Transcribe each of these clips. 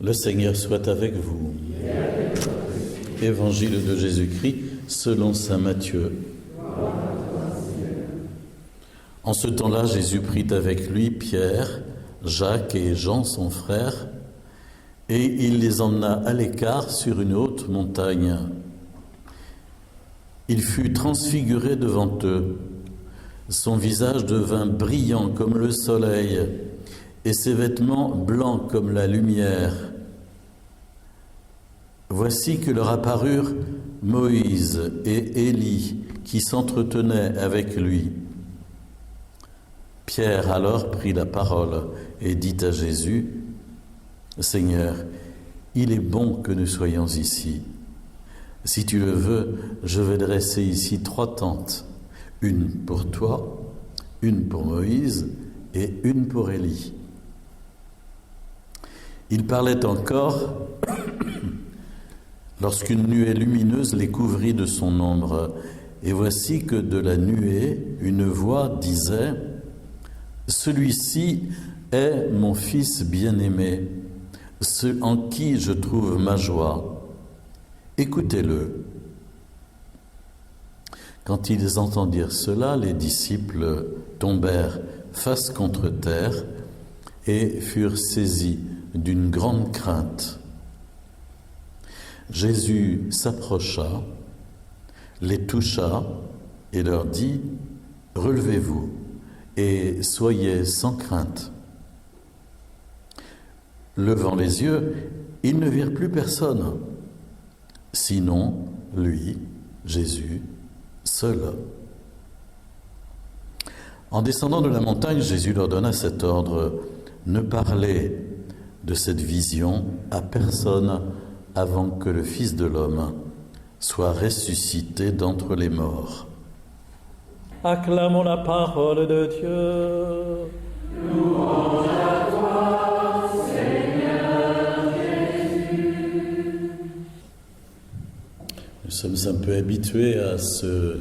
Le Seigneur soit avec vous. Évangile de Jésus-Christ selon saint Matthieu. En ce temps-là, Jésus prit avec lui Pierre, Jacques et Jean, son frère, et il les emmena à l'écart sur une haute montagne. Il fut transfiguré devant eux. Son visage devint brillant comme le soleil, et ses vêtements blancs comme la lumière. Voici que leur apparurent Moïse et Élie qui s'entretenaient avec lui. Pierre alors prit la parole et dit à Jésus, « Seigneur, il est bon que nous soyons ici. Si tu le veux, je vais dresser ici 3 tentes, une pour toi, une pour Moïse et une pour Élie. » Il parlait encore lorsqu'une nuée lumineuse les couvrit de son ombre. Et voici que de la nuée, une voix disait, « Celui-ci est mon Fils bien-aimé, ce en qui je trouve ma joie. Écoutez-le. » Quand ils entendirent cela, les disciples tombèrent face contre terre et furent saisis d'une grande crainte. Jésus s'approcha, les toucha et leur dit, « Relevez-vous et soyez sans crainte. » Levant les yeux, ils ne virent plus personne, sinon lui, Jésus, seul. En descendant de la montagne, Jésus leur donna cet ordre, « Ne parlez de cette vision à personne avant que le Fils de l'homme soit ressuscité d'entre les morts. » Acclamons la parole de Dieu. Louange à toi, Seigneur Jésus. Nous sommes un peu habitués à ce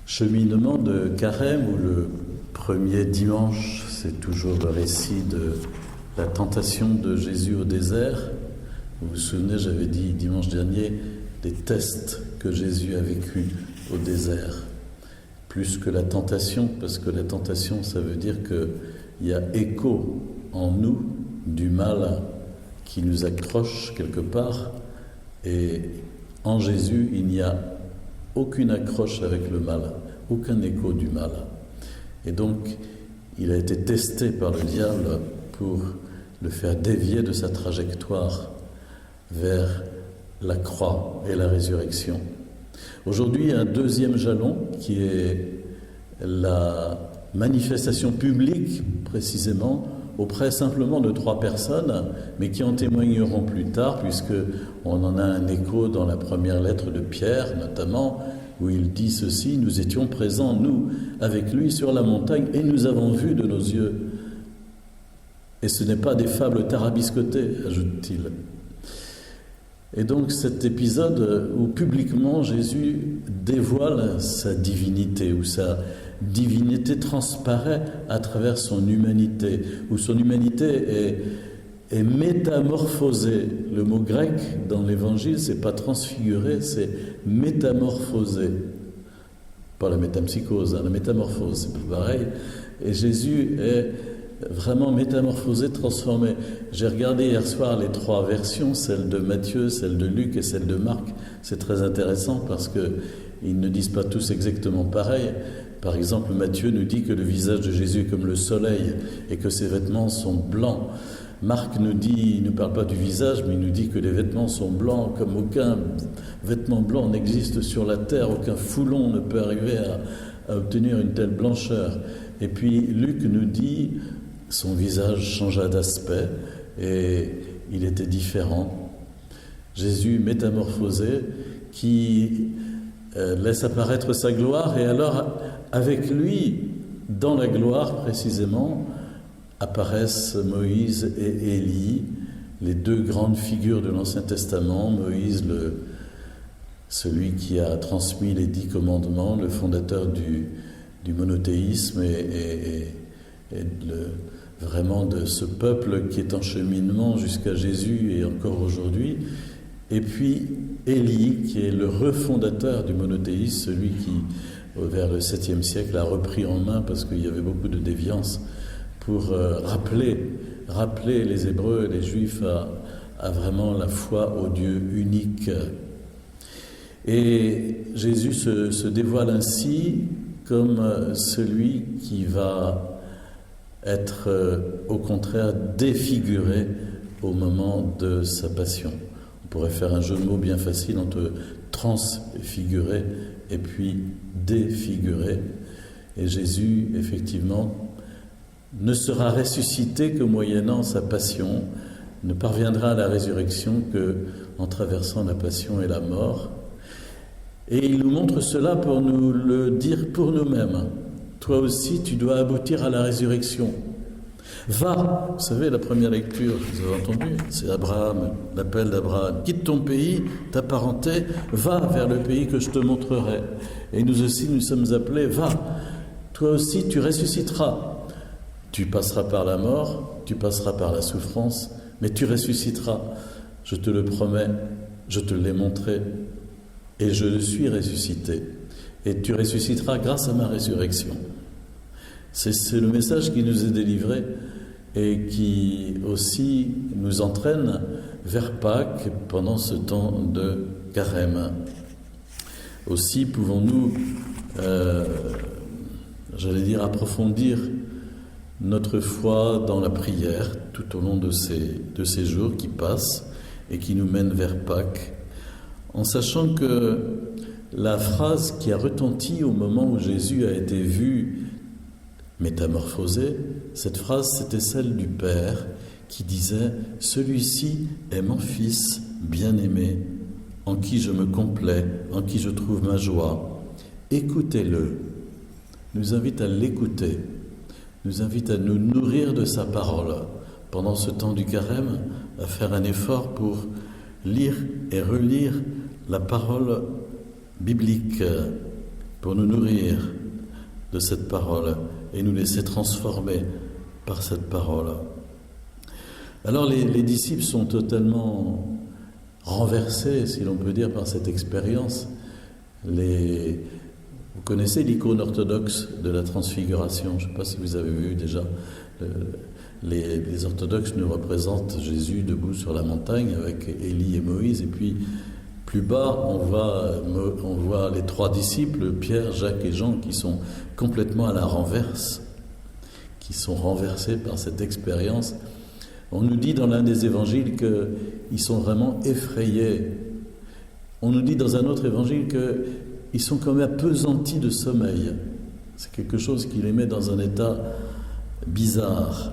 cheminement de Carême où le premier dimanche, c'est toujours le récit de la tentation de Jésus au désert. Vous vous souvenez, j'avais dit dimanche dernier, des tests que Jésus a vécu au désert. Plus que la tentation, parce que la tentation, ça veut dire qu'il y a écho en nous du mal qui nous accroche quelque part. Et en Jésus, il n'y a aucune accroche avec le mal, aucun écho du mal. Et donc, il a été testé par le diable pour le faire dévier de sa trajectoire vers la croix et la résurrection. Aujourd'hui, un deuxième jalon qui est la manifestation publique, précisément, auprès simplement de 3 personnes, mais qui en témoigneront plus tard, puisqu'on en a un écho dans la première lettre de Pierre, notamment, où il dit ceci, « Nous étions présents, nous, avec lui sur la montagne, et nous avons vu de nos yeux. » Et ce n'est pas des fables tarabiscotées, ajoute-t-il. Et donc cet épisode où publiquement Jésus dévoile sa divinité, où sa divinité transparaît à travers son humanité, où son humanité est métamorphosée. Le mot grec dans l'Évangile, c'est pas transfiguré, c'est métamorphosé. Pas la métampsychose, la métamorphose, c'est pas pareil. Et Jésus est vraiment métamorphosé, transformé. J'ai regardé hier soir les 3 versions, celle de Matthieu, celle de Luc et celle de Marc. C'est très intéressant parce qu'ils ne disent pas tous exactement pareil. Par exemple, Matthieu nous dit que le visage de Jésus est comme le soleil et que ses vêtements sont blancs. Marc nous dit, il ne parle pas du visage, mais il nous dit que les vêtements sont blancs comme aucun vêtement blanc n'existe sur la terre, aucun foulon ne peut arriver à obtenir une telle blancheur. Et puis Luc nous dit, son visage changea d'aspect et il était différent. Jésus métamorphosé qui laisse apparaître sa gloire et alors avec lui, dans la gloire précisément, apparaissent Moïse et Élie, les 2 grandes figures de l'Ancien Testament. Moïse, celui qui a transmis les 10 commandements, le fondateur du monothéisme et le vraiment de ce peuple qui est en cheminement jusqu'à Jésus et encore aujourd'hui. Et puis Élie, qui est le refondateur du monothéisme, celui qui, vers le 7e siècle, a repris en main parce qu'il y avait beaucoup de déviance pour rappeler les Hébreux et les Juifs à vraiment la foi au Dieu unique. Et Jésus se dévoile ainsi comme celui qui va être au contraire défiguré au moment de sa passion. On pourrait faire un jeu de mots bien facile entre transfigurer et puis défigurer. Et Jésus, effectivement, ne sera ressuscité que moyennant sa passion, ne parviendra à la résurrection que en traversant la passion et la mort. Et il nous montre cela pour nous le dire pour nous-mêmes. Toi aussi, tu dois aboutir à la résurrection. Va, vous savez, la première lecture, vous avez entendu, c'est Abraham, l'appel d'Abraham. Quitte ton pays, ta parenté, va vers le pays que je te montrerai. Et nous aussi, nous sommes appelés, va, toi aussi, tu ressusciteras. Tu passeras par la mort, tu passeras par la souffrance, mais tu ressusciteras. Je te le promets, je te l'ai montré, et je suis ressuscité. Et tu ressusciteras grâce à ma résurrection. C'est le message qui nous est délivré et qui aussi nous entraîne vers Pâques pendant ce temps de carême. Aussi pouvons-nous, approfondir notre foi dans la prière tout au long de ces jours qui passent et qui nous mènent vers Pâques, en sachant que la phrase qui a retenti au moment où Jésus a été vu métamorphosé, cette phrase c'était celle du Père qui disait « Celui-ci est mon Fils bien-aimé, en qui je me complais, en qui je trouve ma joie. Écoutez-le ». Nous invite à l'écouter, nous invite à nous nourrir de sa parole pendant ce temps du carême, à faire un effort pour lire et relire la parole biblique, pour nous nourrir de cette parole et nous laisser transformer par cette parole. Alors les disciples sont totalement renversés, si l'on peut dire, par cette expérience. Vous connaissez l'icône orthodoxe de la transfiguration, je ne sais pas si vous avez vu déjà. Les orthodoxes nous représentent Jésus debout sur la montagne avec Élie et Moïse, et puis plus bas, on voit les trois disciples, Pierre, Jacques et Jean, qui sont complètement à la renverse, qui sont renversés par cette expérience. On nous dit dans l'un des évangiles qu'ils sont vraiment effrayés. On nous dit dans un autre évangile qu'ils sont comme appesantis de sommeil. C'est quelque chose qui les met dans un état bizarre.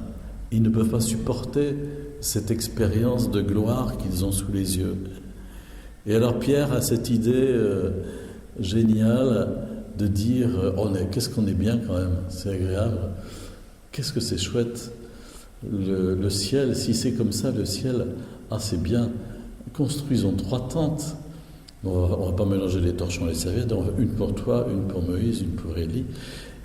Ils ne peuvent pas supporter cette expérience de gloire qu'ils ont sous les yeux. Et alors Pierre a cette idée géniale de dire « qu'est-ce qu'on est bien quand même, c'est agréable, qu'est-ce que c'est chouette, le ciel, si c'est comme ça le ciel, c'est bien, construisons 3 tentes, on va pas mélanger les torchons et les serviettes, une pour toi, une pour Moïse, une pour Élie,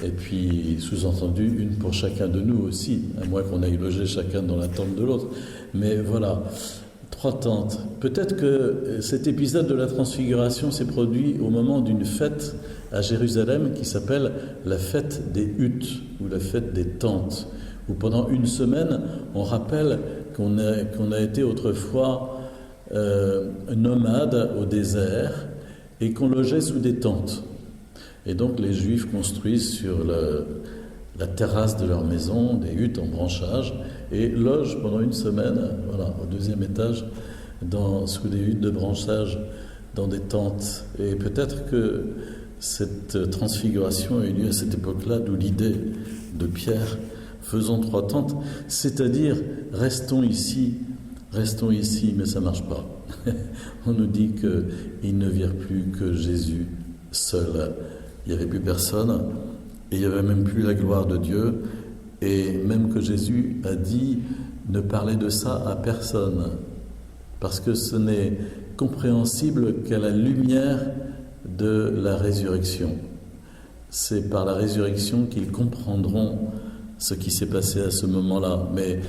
et puis sous-entendu une pour chacun de nous aussi, à moins qu'on aille loger chacun dans la tente de l'autre, mais voilà. 3 tentes. Peut-être que cet épisode de la transfiguration s'est produit au moment d'une fête à Jérusalem qui s'appelle la fête des huttes ou la fête des tentes, où pendant une semaine on rappelle qu'on a été autrefois nomades au désert et qu'on logeait sous des tentes. Et donc les Juifs construisent sur la terrasse de leur maison des huttes en branchage et logent pendant une semaine, au 2e étage, sous des huttes de branchage, dans des tentes. Et peut-être que cette transfiguration a eu lieu à cette époque-là, d'où l'idée de Pierre, faisons 3 tentes, c'est-à-dire restons ici, mais ça ne marche pas. On nous dit qu'ils ne virent plus que Jésus seul. Il n'y avait plus personne, et il n'y avait même plus la gloire de Dieu, et même que Jésus a dit ne parlez de ça à personne, parce que ce n'est compréhensible qu'à la lumière de la résurrection. C'est par la résurrection qu'ils comprendront ce qui s'est passé à ce moment-là. Mais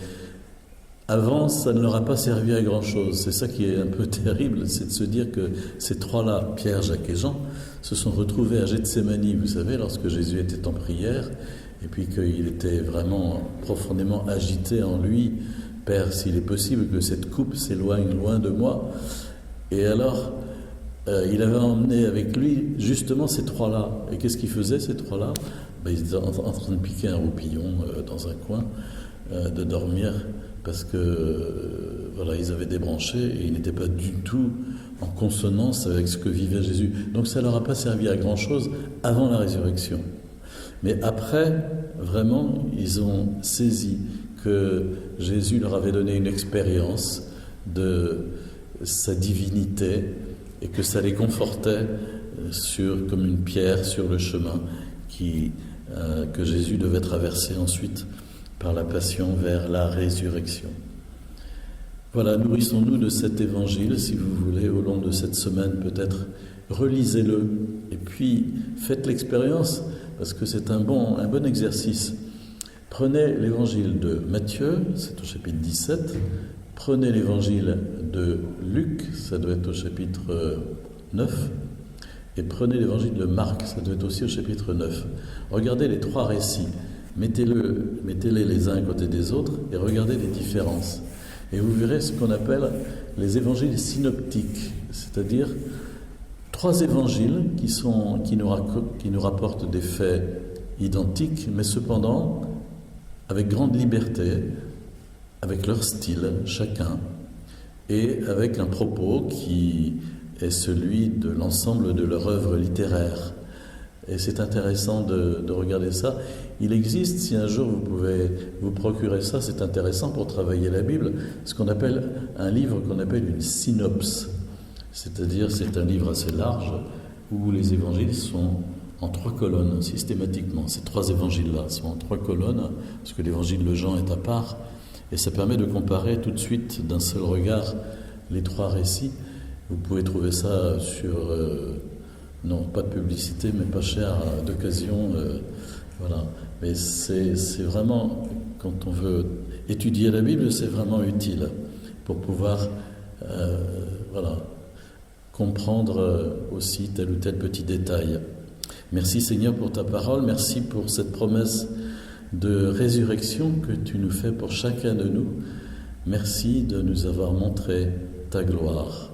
avant, ça ne leur a pas servi à grand-chose. C'est ça qui est un peu terrible, c'est de se dire que ces trois-là, Pierre, Jacques et Jean, se sont retrouvés à Gethsémani, vous savez, lorsque Jésus était en prière, et puis qu'il était vraiment profondément agité en lui. « Père, s'il est possible que cette coupe s'éloigne loin de moi. » Et alors, il avait emmené avec lui justement ces trois-là. Et qu'est-ce qu'ils faisaient, ces trois-là? Ils étaient en train de piquer un roupillon dans un coin, de dormir, parce que voilà, ils avaient débranché et ils n'étaient pas du tout en consonance avec ce que vivait Jésus. Donc ça ne leur a pas servi à grand-chose avant la résurrection. Mais après, vraiment, ils ont saisi que Jésus leur avait donné une expérience de sa divinité et que ça les confortait comme une pierre sur le chemin que Jésus devait traverser ensuite par la passion vers la résurrection. Voilà, nourrissons-nous de cet évangile, si vous voulez, au long de cette semaine peut-être. Relisez-le et puis faites l'expérience, parce que c'est un bon exercice. Prenez l'évangile de Matthieu, c'est au chapitre 17. Prenez l'évangile de Luc, ça doit être au chapitre 9. Et prenez l'évangile de Marc, ça doit être aussi au chapitre 9. Regardez les trois récits. Mettez-les les uns à côté des autres et regardez les différences. Et vous verrez ce qu'on appelle les évangiles synoptiques, c'est-à-dire trois évangiles qui nous rapportent des faits identiques, mais cependant avec grande liberté, avec leur style chacun, et avec un propos qui est celui de l'ensemble de leur œuvre littéraire. Et c'est intéressant de regarder ça. Il existe, si un jour vous pouvez vous procurer ça, c'est intéressant pour travailler la Bible, ce qu'on appelle un livre qu'on appelle une synopse. C'est-à-dire, c'est un livre assez large où les évangiles sont en 3 colonnes, systématiquement. Ces 3 évangiles-là sont en 3 colonnes, parce que l'évangile de Jean est à part, et ça permet de comparer tout de suite, d'un seul regard, les 3 récits. Vous pouvez trouver ça sur... non, pas de publicité, mais pas cher, d'occasion. Voilà. Mais c'est vraiment, quand on veut étudier la Bible, c'est vraiment utile pour pouvoir comprendre aussi tel ou tel petit détail. Merci Seigneur pour ta parole, merci pour cette promesse de résurrection que tu nous fais pour chacun de nous. Merci de nous avoir montré ta gloire.